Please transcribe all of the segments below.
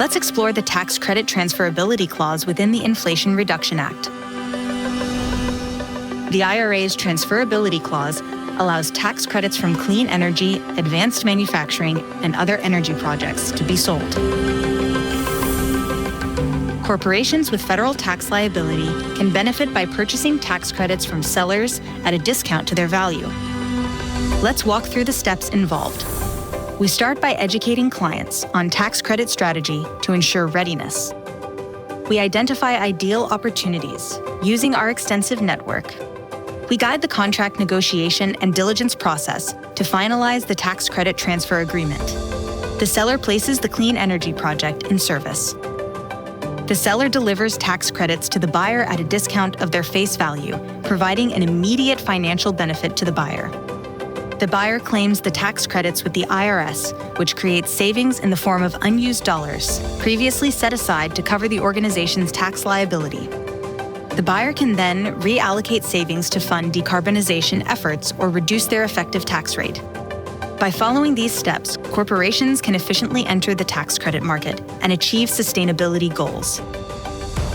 Let's explore the Tax Credit Transferability clause within the Inflation Reduction Act. The IRA's Transferability Clause allows tax credits from clean energy, advanced manufacturing, and other energy projects to be sold. Corporations with federal tax liability can benefit by purchasing tax credits from sellers at a discount to their value. Let's walk through the steps involved. We start by educating clients on tax credit strategy to ensure readiness. We identify ideal opportunities using our extensive network. We guide the contract negotiation and diligence process to finalize the tax credit transfer agreement. The seller places the clean energy project in service. The seller delivers tax credits to the buyer at a discount of their face value, providing an immediate financial benefit to the buyer. The buyer claims the tax credits with the IRS, which creates savings in the form of unused dollars, previously set aside to cover the organization's tax liability. The buyer can then reallocate savings to fund decarbonization efforts or reduce their effective tax rate. By following these steps, corporations can efficiently enter the tax credit market and achieve sustainability goals.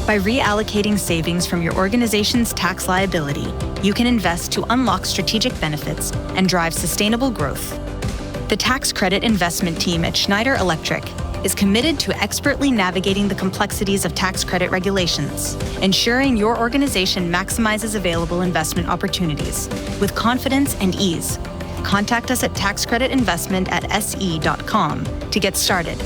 By reallocating savings from your organization's tax liability, you can invest to unlock strategic benefits and drive sustainable growth. The tax credit investment team at Schneider Electric is committed to expertly navigating the complexities of tax credit regulations, ensuring your organization maximizes available investment opportunities with confidence and ease. Contact us at taxcreditinvestment@se.com to get started.